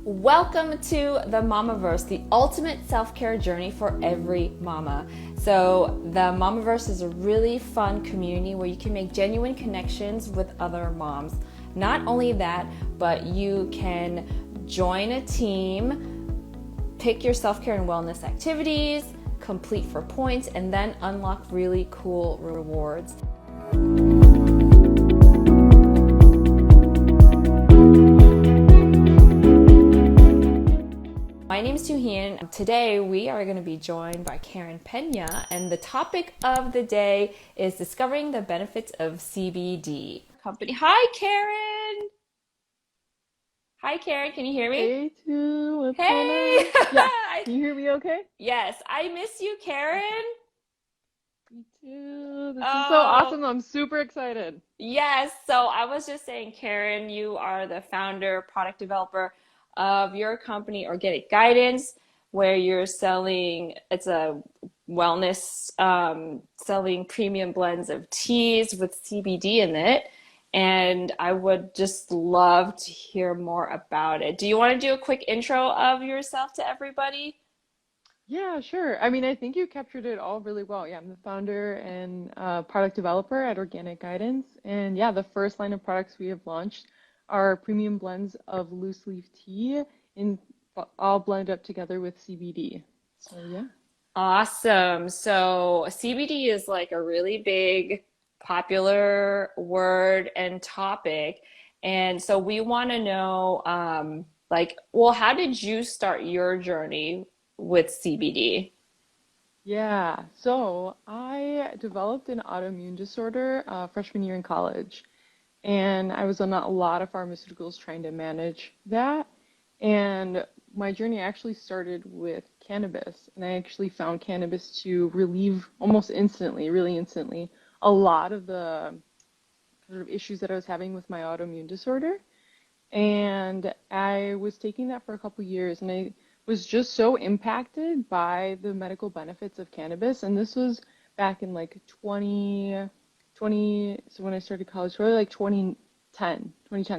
Welcome to the Mamaverse, the ultimate self-care journey for every mama. So the Mamaverse is a really fun community where you can make genuine connections with other moms. Not only that, but you can join a team, pick your self-care and wellness activities, complete for points, and then unlock really cool rewards. My name is Tuhin. Today we are going to be joined by Pena, and the topic of the day is discovering the benefits of CBD. Company. Hi, Karen. Hi, Karen. Can you hear me? Hey, too, with Hey. Pena. Yeah, can you hear me okay? Yes, I miss you, Karen. Okay, me too. This is so Oh, awesome. I'm super excited. yes. So I was just saying, Karen, you are the founder, product developer of your company, Organic Guidance, where you're selling, it's a wellness, selling premium blends of teas with CBD in it. And I would just love to hear more about it. Do you want to do a quick intro of yourself to everybody? Yeah, sure. I mean, I think you captured it all really well. Yeah, I'm the founder and product developer at Organic Guidance. And yeah, the first line of products we have launched are premium blends of loose leaf tea in all blended up together with CBD. So yeah. Awesome. So CBD is like a really big, popular word and topic. And so we want to know, well, how did you start your journey with CBD? Yeah, so I developed an autoimmune disorder freshman year in college, and I was on a lot of pharmaceuticals trying to manage that. And my journey actually started with cannabis, and I actually found cannabis to relieve almost instantly, really instantly, a lot of the sort of issues that I was having with my autoimmune disorder. And I was taking that for a couple years, and I was just so impacted by the medical benefits of cannabis. And this was back in like 2020, so when I started college, probably like 2010.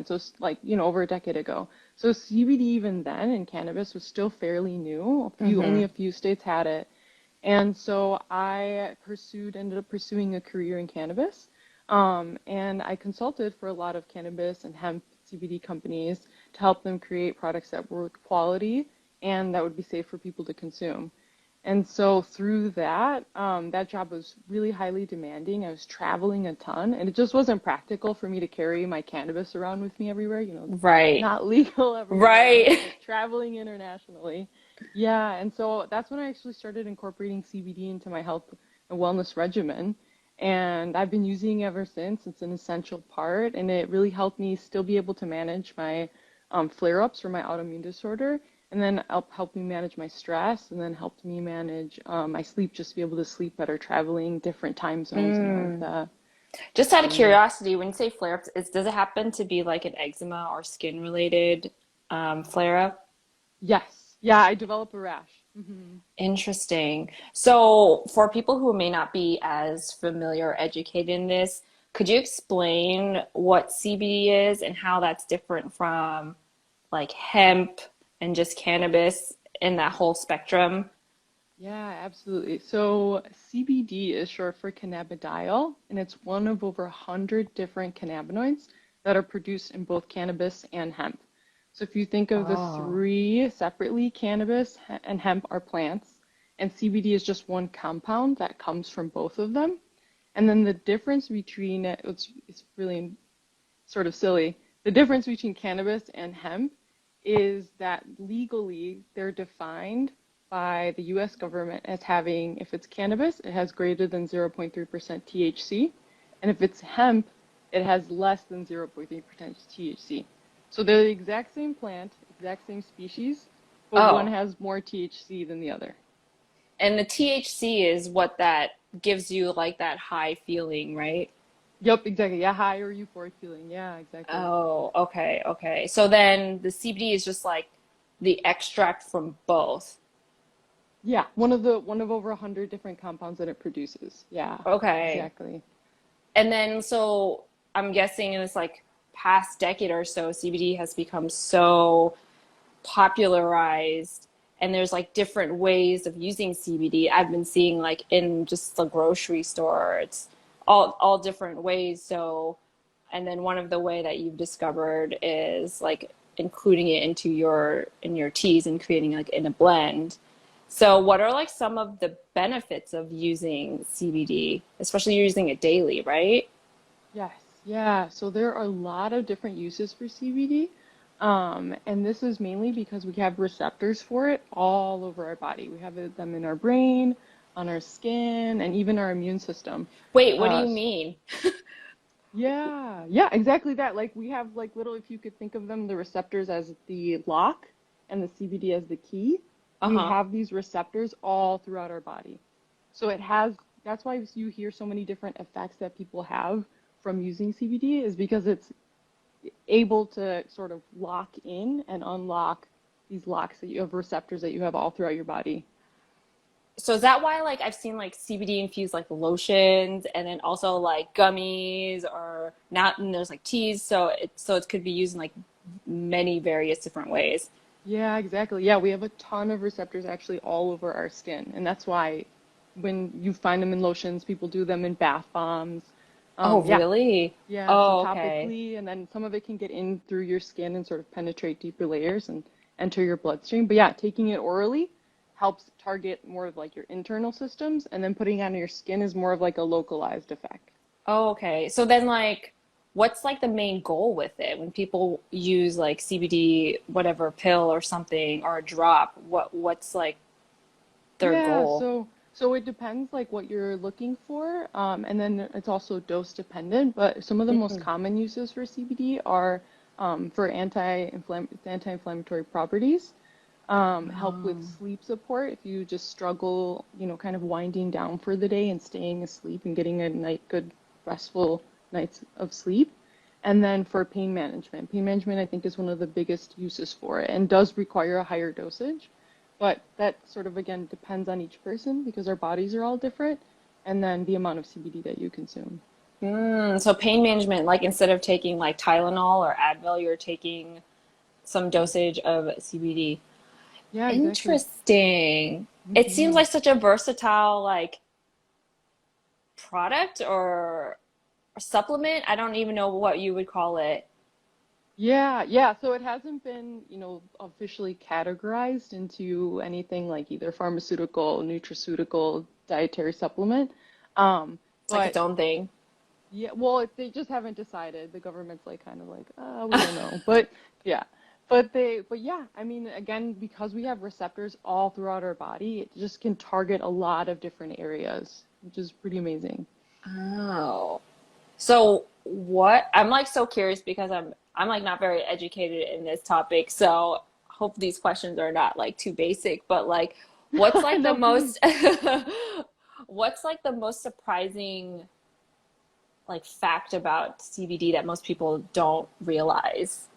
So it's like, over a decade ago. So CBD even then and cannabis was still fairly new. Only Mm-hmm. a few states had it. And so ended up pursuing a career in cannabis. And I consulted for a lot of cannabis and hemp CBD companies to help them create products that were quality and that would be safe for people to consume. And so through that, that job was really highly demanding. I was traveling a ton, and it just wasn't practical for me to carry my cannabis around with me everywhere. Right. Not legal everywhere. I was Right. like traveling internationally. Yeah, and so that's when I actually started incorporating CBD into my health and wellness regimen. And I've been using it ever since. It's an essential part, and it really helped me still be able to manage my flare-ups for my autoimmune disorder, and then helped me manage my stress, and then helped me manage my sleep, just to be able to sleep better, traveling different time zones and all of Mm. that. Just out of Yeah. curiosity, when you say flare-ups, does it happen to be like an eczema or skin-related flare-up? Yes. Yeah, I develop a rash. Interesting. So, for people who may not be as familiar or educated in this, could you explain what CBD is and how that's different from like hemp and just cannabis in that whole spectrum? Yeah, absolutely. So CBD is short for cannabidiol, and it's one of over 100 different cannabinoids that are produced in both cannabis and hemp. So if you think of the Oh. three separately, cannabis and hemp are plants, and CBD is just one compound that comes from both of them. And then the difference between it's really sort of silly. The difference between cannabis and hemp is that legally they're defined by the US government as having, if it's cannabis, it has greater than 0.3% THC. And if it's hemp, it has less than 0.3% THC. So they're the exact same plant, exact same species, but one Oh. has more THC than the other. And the THC is what that gives you like that high feeling, right? Yep, exactly. Yeah, high or euphoric feeling. Yeah, exactly. Oh, okay, okay. So then the CBD is just like the extract from both. Yeah, one of over 100 different compounds that it produces. Yeah, Okay. exactly. And then so I'm guessing in this like past decade or so, CBD has become so popularized, and there's like different ways of using CBD. I've been seeing like in just the grocery store, it's all different ways. So, and then one of the way that you've discovered is like including it into your teas and creating like in a blend. So, what are like some of the benefits of using CBD, especially using it daily, right? Yes, yeah. So there are a lot of different uses for CBD. And this is mainly because we have receptors for it all over our body. We have them in our brain, on our skin, and even our immune system. Wait, what do Uh, you mean? yeah, yeah, exactly that. Like we have like little, if you could think of them, the receptors as the lock and the CBD as the key. We Uh-huh. have these receptors all throughout our body. So it has, that's why you hear so many different effects that people have from using CBD is because it's able to sort of lock in and unlock these locks that you have receptors that you have all throughout your body. So is that why like I've seen like CBD infused like lotions and then also like gummies or not and there's like teas so it could be used in like many various different ways. Yeah, exactly. Yeah, we have a ton of receptors actually all over our skin. And that's why when you find them in lotions, people do them in bath bombs. Oh, Yeah, really? yeah. So Oh, okay. topically, and then some of it can get in through your skin and sort of penetrate deeper layers and enter your bloodstream. But yeah, taking it orally helps target more of like your internal systems, and then putting it on your skin is more of like a localized effect. Oh, okay. So then like what's like the main goal with it when people use like CBD whatever pill or something or a drop, what's like their Yeah, goal? so it depends like what you're looking for, and then it's also dose dependent. But some of the most Mm. common uses for CBD are for anti-inflammatory properties, help with Oh. sleep support if you just struggle, kind of winding down for the day and staying asleep and getting a good restful nights of sleep. And then for pain management. Pain management, I think, is one of the biggest uses for it and does require a higher dosage. But that sort of, again, depends on each person because our bodies are all different. And then the amount of CBD that you consume. So pain management, like instead of taking like Tylenol or Advil, you're taking some dosage of CBD. Yeah, exactly. Interesting. It seems Hmm. like such a versatile like product or supplement. I don't even know what you would call it. Yeah, yeah. So it hasn't been, officially categorized into anything like either pharmaceutical, nutraceutical, dietary supplement. It's like its But own thing. yeah, well, they just haven't decided. The government's like kind of like, we don't know. But yeah, but yeah, I mean, again, because we have receptors all throughout our body, it just can target a lot of different areas, which is pretty amazing. Oh. So what I'm like so curious because I'm like not very educated in this topic. So hope these questions are not like too basic, but like what's like the No, please. most what's like the most surprising like fact about CBD that most people don't realize?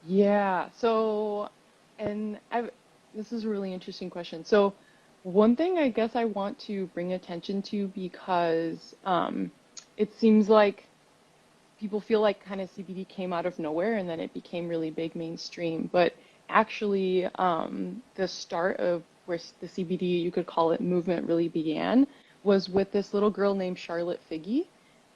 Yeah. So, and this is a really interesting question. So, one thing I guess I want to bring attention to because it seems like people feel like kind of CBD came out of nowhere and then it became really big mainstream. But actually, the start of where the CBD, you could call it, movement really began was with this little girl named Charlotte Figi.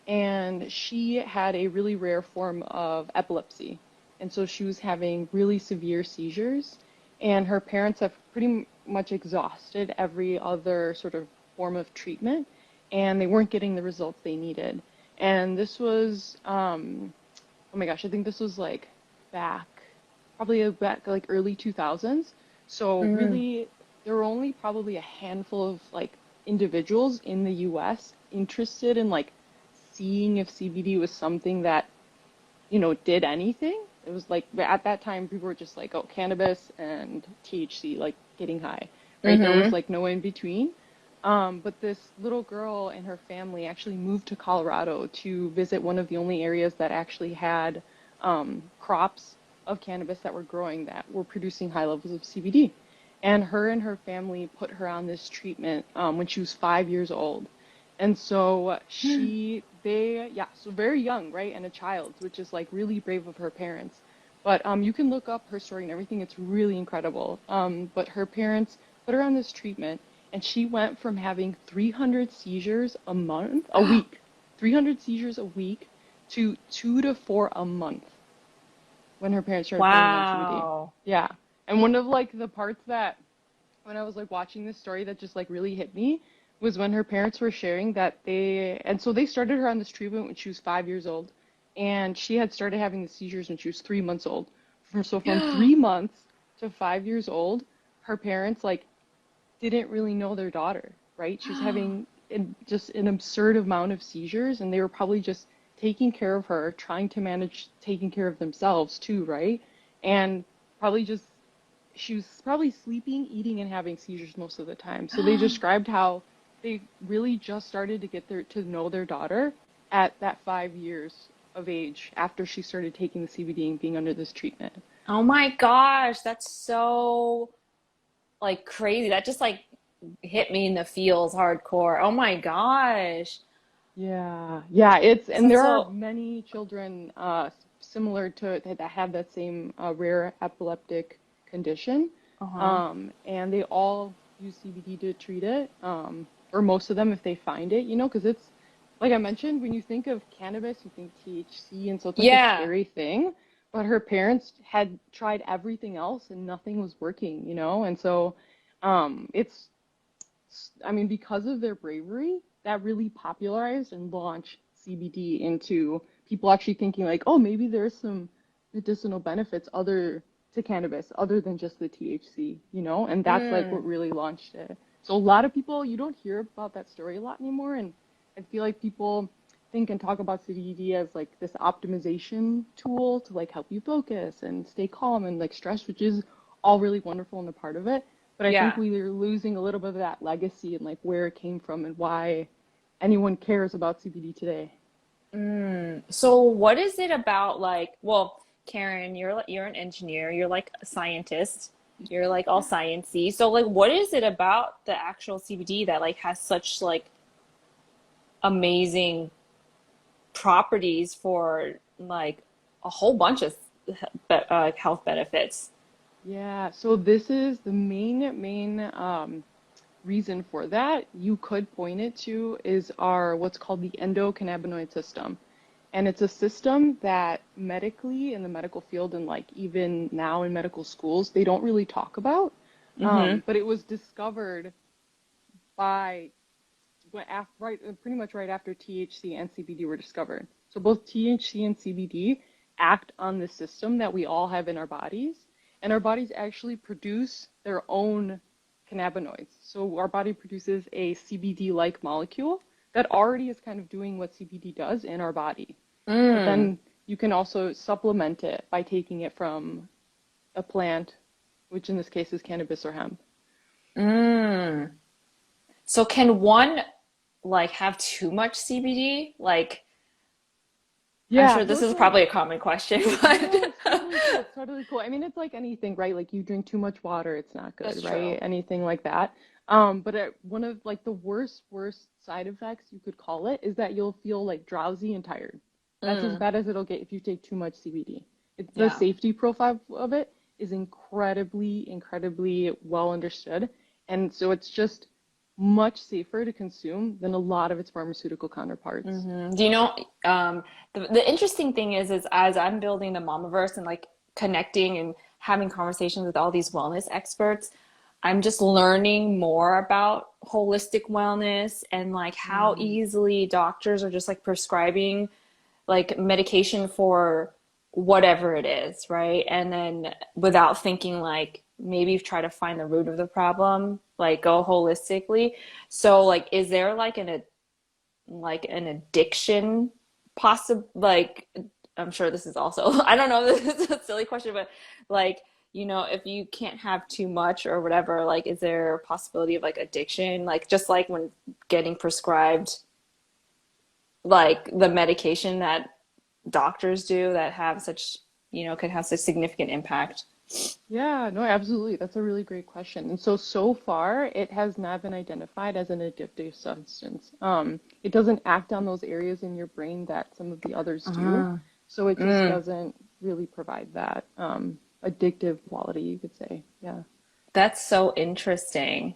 And she had a really rare form of epilepsy. And so she was having really severe seizures. And her parents have pretty much exhausted every other sort of form of treatment, and they weren't getting the results they needed. And this was, oh my gosh, I think this was like back, probably back like early 2000s. So Mm. really, there were only probably a handful of like individuals in the US interested in like seeing if CBD was something that, did anything. It was like at that time people were just like, oh, cannabis and THC, like getting high, right? There was Mm-hmm. like no in between. But this little girl and her family actually moved to Colorado to visit one of the only areas that actually had crops of cannabis that were growing that were producing high levels of CBD. And her family put her on this treatment when she was 5 years old. And so yeah, so very young, right? And a child, which is like really brave of her parents. But you can look up her story and everything. It's really incredible. But her parents put her on this treatment, and she went from having 300 seizures a week, 300 seizures a week, to 2 to 4 a month when her parents started putting her on CBD. Wow. Yeah. And one of like the parts that when I was like watching this story that just like really hit me was when her parents were sharing that they started her on this treatment when she was 5 years old, and she had started having the seizures when she was 3 months old. So from 3 months to 5 years old, her parents like didn't really know their daughter, right? She was having just an absurd amount of seizures, and they were probably just taking care of her, trying to manage taking care of themselves too, right? And probably just she was probably sleeping, eating, and having seizures most of the time. So they described how they really just started to get to know their daughter at that 5 years of age after she started taking the CBD and being under this treatment. Oh my gosh, that's so like crazy. That just like hit me in the feels hardcore. Oh my gosh. Yeah, yeah, and That's there are so, many children similar to that have that same rare epileptic condition, uh-huh. and they all use CBD to treat it, or most of them if they find it, because it's like I mentioned, when you think of cannabis, you think THC, and so it's like a Yeah. scary thing. But her parents had tried everything else and nothing was working, and so it's I mean, because of their bravery, that really popularized and launched CBD into people actually thinking like, oh, maybe there's some medicinal benefits other to cannabis other than just the THC, and that's like what Mm. really launched it. So a lot of people, you don't hear about that story a lot anymore, and I feel like people think and talk about CBD as like this optimization tool to like help you focus and stay calm and like stress, which is all really wonderful and a part of it. But I think Yeah. we are losing a little bit of that legacy and like where it came from and why anyone cares about CBD today. Mm. So what is it about like, well, Karen, you're an engineer, you're like a scientist, you're like all Yeah. sciencey. So like what is it about the actual CBD that like has such like amazing properties for like a whole bunch of health benefits? Yeah, so this is the main reason for that. You could point it to is our what's called the endocannabinoid system. And it's a system that medically in the medical field and like even now in medical schools, they don't really talk about. Mm-hmm. But it was discovered by pretty much right after THC and CBD were discovered. So both THC and CBD act on the system that we all have in our bodies, and our bodies actually produce their own cannabinoids. So our body produces a CBD-like molecule that already is kind of doing what CBD does in our body. But Mm. then you can also supplement it by taking it from a plant, which in this case is cannabis or hemp. Mm. So can one like have too much CBD? Like I'm Yeah, sure so this it's is like probably a common question, no, it's but totally cool. It's totally cool. I mean, it's like anything, right? Like you drink too much water, it's not that's good, true. right? Anything like that. But one of like the worst side effects you could call it is that you'll feel like drowsy and tired. That's as Mm. bad as it'll get if you take too much CBD. The Yeah. safety profile of it is incredibly well understood, and so it's just much safer to consume than a lot of its pharmaceutical counterparts. Do you know, the interesting thing is as I'm building the Mamaverse and like connecting and having conversations with all these wellness experts, I'm just learning more about holistic wellness and like how Mm, easily doctors are just like prescribing like medication for whatever it is, right? And then without thinking like maybe try to find the root of the problem, like go holistically. So like is there like an addiction possible like I'm sure this is also I don't know this is a silly question but like if you can't have too much or whatever like is there a possibility of like addiction like just like when getting prescribed like the medication that doctors do that have such could have such significant impact. yeah, no, absolutely. That's a really great question. And so far, it has not been identified as an addictive substance. It doesn't act on those areas in your brain that some of the others do. Ah. So it just Mm. doesn't, really provide that addictive quality, you could say. Yeah. That's so interesting.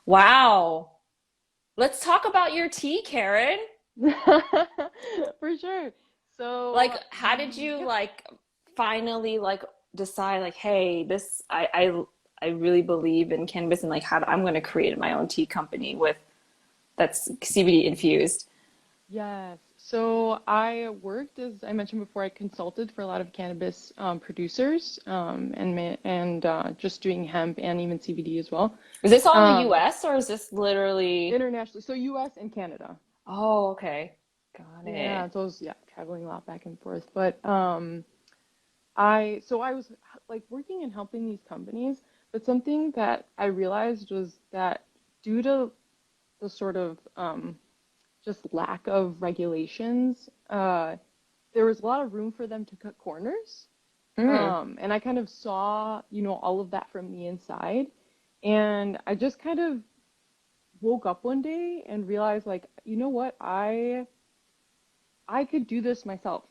Wow. Let's talk about your tea, Karen. For sure. Like, So, how did you yeah. like finally like decide like, hey, I really believe in cannabis and like I'm going to create my own tea company with that's CBD infused. Yes. So I worked, as I mentioned before, I consulted for a lot of cannabis producers just doing hemp and even CBD as well. Is this all in the Um, US or is this literally? Internationally, so US and Canada. Oh, okay. Got Yeah, it. so I was traveling a lot back and forth. But I was like working and helping these companies, but something that I realized was that due to the sort of just lack of regulations, there was a lot of room for them to cut corners. Mm. And I kind of saw, all of that from the inside. And I just kind of woke up one day and realized, like, you know what? I could do this myself.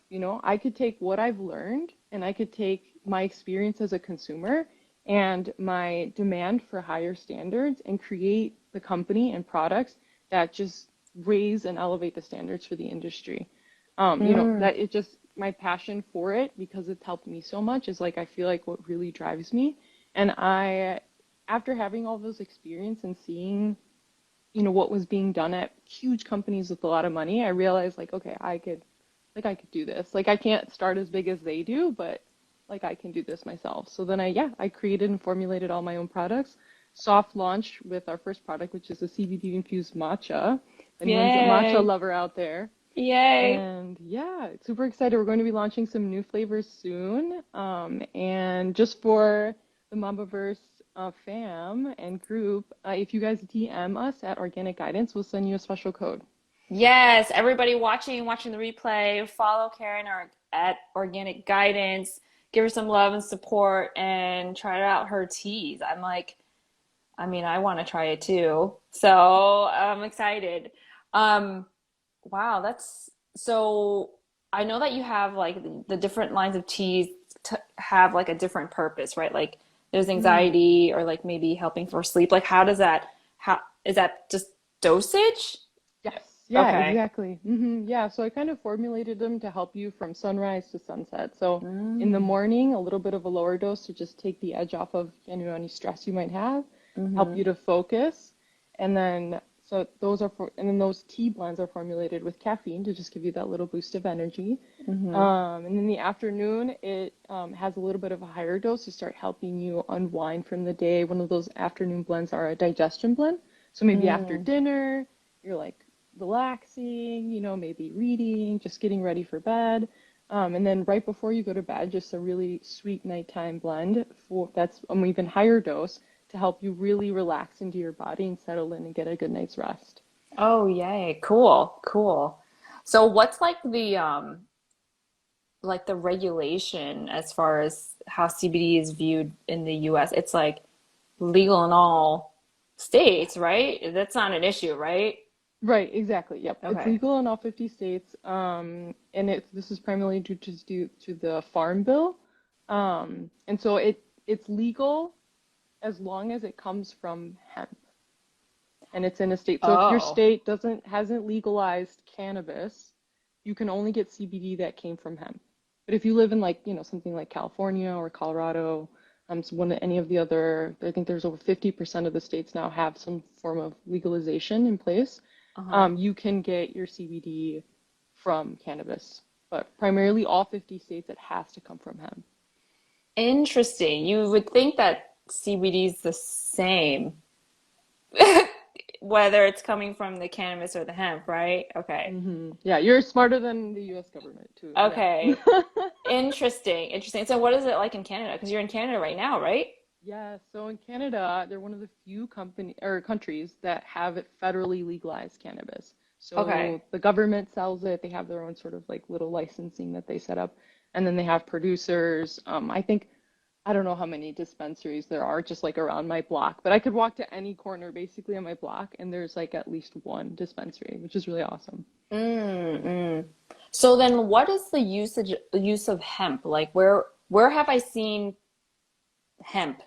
I could take what I've learned and I could take my experience as a consumer and my demand for higher standards and create the company and products that just raise and elevate the standards for the industry. Mm. That it just my passion for it because it's helped me so much is like I feel like what really drives me. And after having all those experience and seeing what was being done at huge companies with a lot of money, I realized like, okay, I could do this. Like I can't start as big as they do, but like I can do this myself. So then I created and formulated all my own products. Soft launch with our first product, which is a CBD infused matcha. If anyone's a matcha Yay. lover out there. Yay. And yeah, super excited. We're going to be launching some new flavors soon. And just for the Mamaverse fam and group, if you guys DM us at Organic Guidance, we'll send you a special code. Yes, everybody watching the replay, follow Karen or at Organic Guidance, give her some love and support and try out her teas. I mean, I want to try it too. So I'm excited. Um, wow, that's so I know that you have like the different lines of teas to have like a different purpose, right? Like there's Mm. anxiety or like maybe helping for sleep. Like how is that just dosage? Yes, yeah, Okay. exactly. Yeah, so I kind of formulated them to help you from sunrise to sunset. So in the Mm. morning, a little bit of a lower dose to just take the edge off of any stress you might have, help Mm-hmm. you to focus. And then and then those tea blends are formulated with caffeine to just give you that little boost of energy. Mm-hmm. And in the afternoon, it has a little bit of a higher dose to start helping you unwind from the day. One of those afternoon blends are a digestion blend. So maybe after Mm. dinner, you're like relaxing, maybe reading, just getting ready for bed. And then right before you go to bed, just a really sweet nighttime blend that's an even higher dose to help you really relax into your body and settle in and get a good night's rest. Oh, yay. Cool. Cool. So what's like the regulation as far as how CBD is viewed in the US? It's like legal in all states, right? That's not an issue, right? Right, exactly. Yep. It's Okay. legal in all 50 states. And this is primarily due to the Farm Bill. And so it's legal as long as it comes from hemp and it's in a state. So if your Oh. state hasn't legalized cannabis, you can only get CBD that came from hemp. But if you live in like, something like California or Colorado, so any of the other, I think there's over 50% of the states now have some form of legalization in place. Uh-huh. You can get your CBD from cannabis, but primarily all 50 states, it has to come from hemp. Interesting. You would think that CBD is the same, whether it's coming from the cannabis or the hemp, right? Okay. Yeah, you're smarter than the US government too. Yeah. Okay. Interesting. Interesting. So what is it like in Canada? Because you're in Canada right now, right? Yeah, so in Canada, they're one of the few company or countries that have it federally legalized cannabis. Okay. So the government sells it. They have their own sort of like little licensing that they set up, and then they have producers. I don't know how many dispensaries there are just like around my block, but I could walk to any corner basically on my block, and there's like at least one dispensary, which is really awesome. Mm, mm. So then what is the use of hemp? Like where have I seen hemp?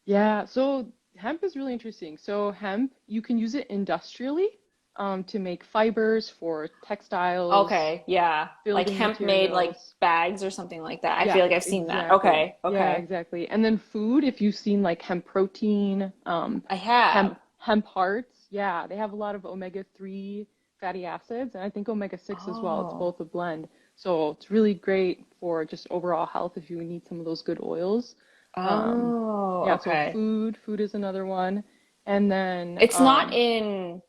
Yeah, so hemp is really interesting. So hemp, you can use it industrially to make fibers for textiles, Okay, yeah. Like building hemp made like materials. bags or something like that. I feel Yeah, like I've seen that. exactly. Okay, Yeah, okay. exactly. And then food, if you've seen like hemp protein, I have. hemp hearts, yeah, they have a lot of omega-3 fatty acids, and I think omega-6 as well. It's Oh. both a blend. So it's really great for just overall health if you need some of those good oils. Um, Oh, yeah, so okay. food is another one. And then It's not in,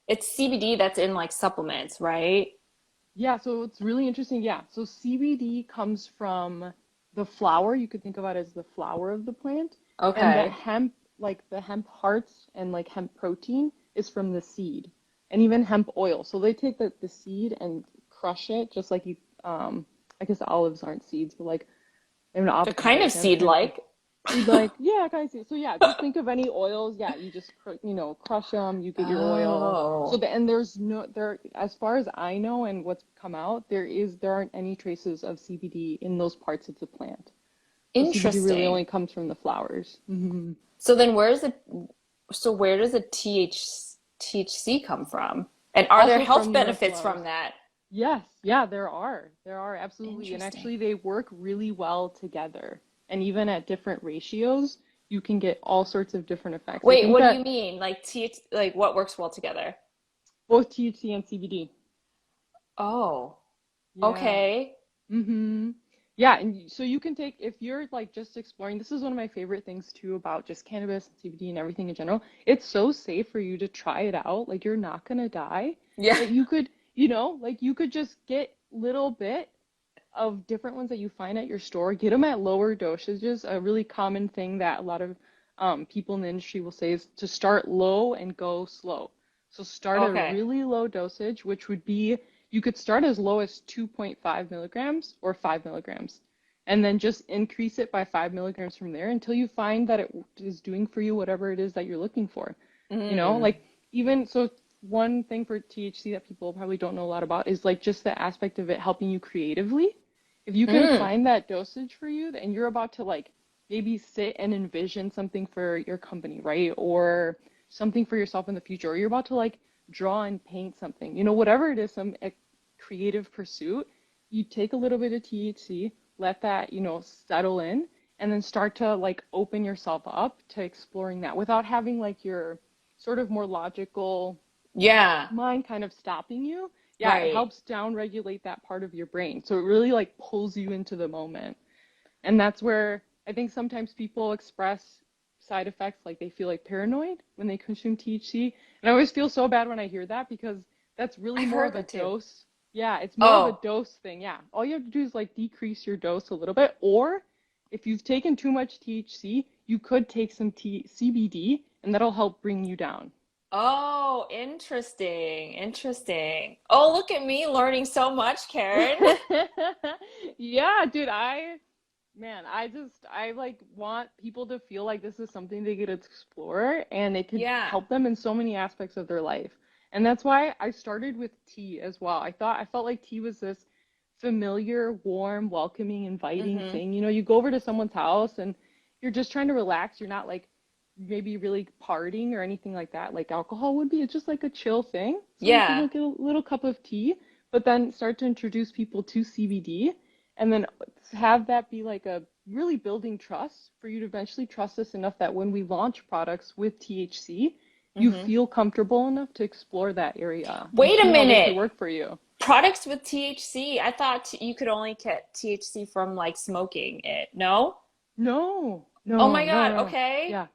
it's CBD that's in like supplements, right? yeah, so it's really interesting. Yeah, so CBD comes from the flower. You could think about it as the flower of the plant. And the Okay. hemp, like the hemp hearts and like hemp protein, is from the seed. And even hemp oil. So they take the seed and crush it, just like you, I guess olives aren't seeds, but like in an They're opposite kind way. of I'm trying to think. seed-like. Seed like, yeah, kind of see. So yeah, just think of any oils. Yeah, you just crush them. You get your oil. So Oh, and there's no there as far as I know and what's come out, there aren't any traces of CBD in those parts of the plant. So CBD really interesting. only comes from the flowers. So then where does the THC come from? And are there Also health from the benefits from flowers. that? Yes, yeah, there are. There are absolutely. And Interesting. actually they work really well together. And even at different ratios, you can get all sorts of different effects. I Wait, think what do you that mean? Like like what works well together? both THC and CBD. Oh, Yeah. okay. Mm-hmm. Yeah, and so you can take if you're like just exploring, this is one of my favorite things too about just cannabis and CBD and everything in general. It's so safe for you to try it out. Like you're not gonna die. Yeah. That you could, like you could just get little bit of different ones that you find at your store, get them at lower dosages. A really common thing that a lot of people in the industry will say is to start low and go slow. So start at a Okay. really low dosage, which would be you could start as low as 2.5 milligrams or 5 milligrams, and then just increase it by 5 milligrams from there until you find that it is doing for you whatever it is that you're looking for. Mm. Like even so, one thing for THC that people probably don't know a lot about is like just the aspect of it helping you creatively. If you can Mm. find that dosage for you, and you're about to like maybe sit and envision something for your company, right? Or something for yourself in the future, or you're about to like draw and paint something, whatever it is, some creative pursuit, you take a little bit of THC, let that, settle in, and then start to like open yourself up to exploring that without having like your sort of more logical Yeah. mind kind of stopping you. Yeah, it Right. helps down regulate that part of your brain. So it really like pulls you into the moment. And that's where I think sometimes people express side effects like they feel like paranoid when they consume THC. And I always feel so bad when I hear that because that's really I've more heard of a that too. dose. Yeah, it's more of a Oh. dose thing. Yeah. All you have to do is like decrease your dose a little bit. Or if you've taken too much THC, you could take some CBD and that'll help bring you down. Oh, interesting. Interesting. Oh, look at me learning so much, Karen. Yeah, dude, I like want people to feel like this is something they get to explore and it could Yeah. help them in so many aspects of their life. And that's why I started with tea as well. I felt like tea was this familiar, warm, welcoming, inviting Mm-hmm. thing. You go over to someone's house and you're just trying to relax. You're not like maybe really partying or anything like that, like alcohol would be. It's just like a chill thing. So you can Yeah. like get a little cup of tea, but then start to introduce people to CBD and then have that be like a really building trust for you to eventually trust us enough that when we launch products with THC, you Mm-hmm. feel comfortable enough to explore that area and Wait a see how they could minute. work for you. Products with THC? I thought you could only get THC from like smoking it. No? No, Oh no, my no, God. no. Okay. Yeah.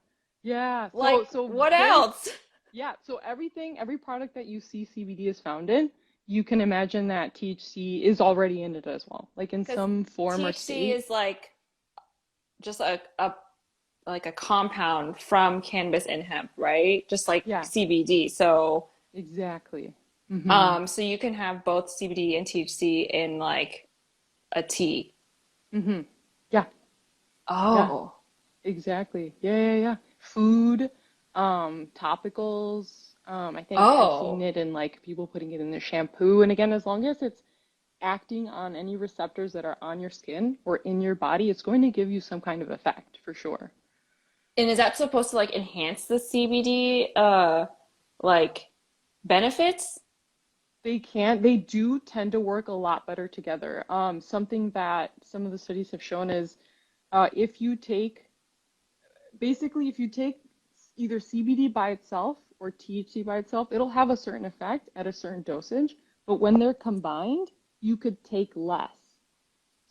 Yeah. Like, So what very, else? yeah. So every product that you see CBD is found in, you can imagine that THC is already in it as well, like in Because some form or THC state. is like just a like a compound from cannabis and hemp, right? Just like Yeah, CBD. So, exactly. Mm-hmm. so you can have both CBD and THC in like a tea. Mm-hmm. Yeah, yeah. Oh. Exactly. Yeah, yeah, yeah. Food, topicals. I think I've seen Oh. it in like people putting it in their shampoo. And again, as long as it's acting on any receptors that are on your skin or in your body, it's going to give you some kind of effect for sure. And is that supposed to like enhance the CBD like benefits? They do tend to work a lot better together. Something that some of the studies have shown is if you take, basically, if you take either CBD by itself or THC by itself, it'll have a certain effect at a certain dosage, but when they're combined, you could take less.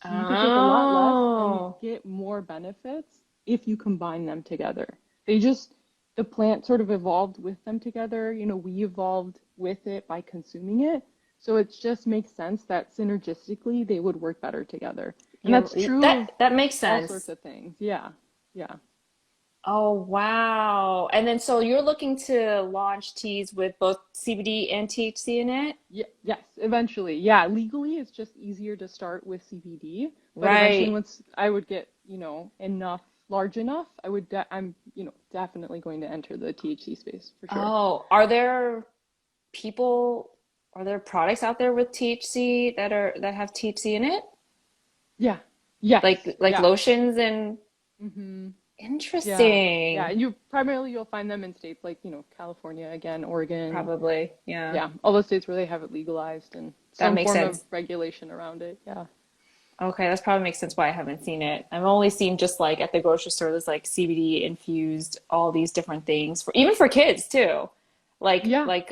So you could take a lot less and you Oh. get more benefits if you combine them together. They just, the plant sort of evolved with them together. You know, we evolved with it by consuming it. So it just makes sense that synergistically they would work better together. And You're that's true of that makes all sorts sense. of things. Yeah. Yeah. Oh, wow. And then so you're looking to launch teas with both CBD and THC in it? Yeah, yes, eventually. Yeah, legally it's just easier to start with CBD, but eventually Right. once I would get, enough, large enough, I'm, definitely going to enter the THC space for sure. Oh, people, are there products out there with THC that have THC in it? Yeah. Yes. Like Yeah. lotions and hmm Yeah. Yeah, interesting. and you'll find them in states like, California again, Oregon. Probably. Yeah. Yeah, all the states where they have it legalized and That some makes form of sense. regulation around it. Yeah. Okay, that's probably makes sense why I haven't seen it. I've only seen just like at the grocery store, there's like CBD infused, all these different things for even for kids too. Yeah. Like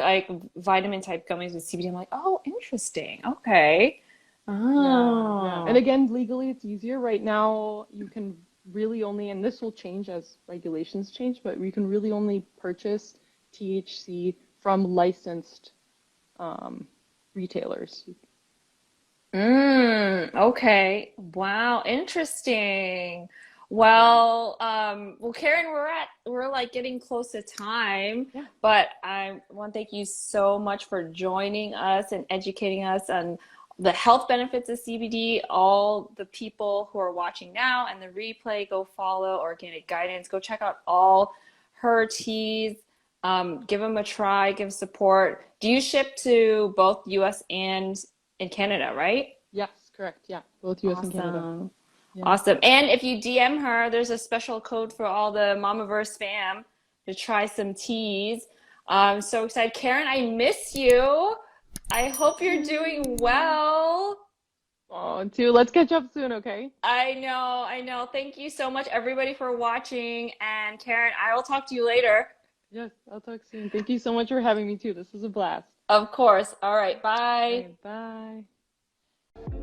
vitamin type gummies with CBD. I'm like, oh, interesting. Okay. Yeah, yeah. And Oh. again, legally it's easier. Right now, you can really only, and this will change as regulations change, but you can really only purchase THC from licensed um, retailers. Okay. Wow, interesting. Yeah. Well, Karen, we're like getting close to time, Yeah. but I want to thank you so much for joining us and educating us on the health benefits of CBD. All the people who are watching now and the replay, go follow Organic Guidance. Go check out all her teas. Give them a try, give support. Do you ship to both US and in Canada, right? Yes, correct. Yeah. Both US and Canada. Awesome. Yeah. Awesome. And if you DM her, there's a special code for all the Mamaverse fam to try some teas. I'm so excited. Karen, I miss you. I hope you're doing well. Oh, too. Let's catch up soon, okay? I know, I know. Thank you so much, everybody, for watching. And Karen, I will talk to you later. Yes, I'll talk soon. Thank you so much for having me too. This was a blast. Of course. All right. All Bye. right, bye.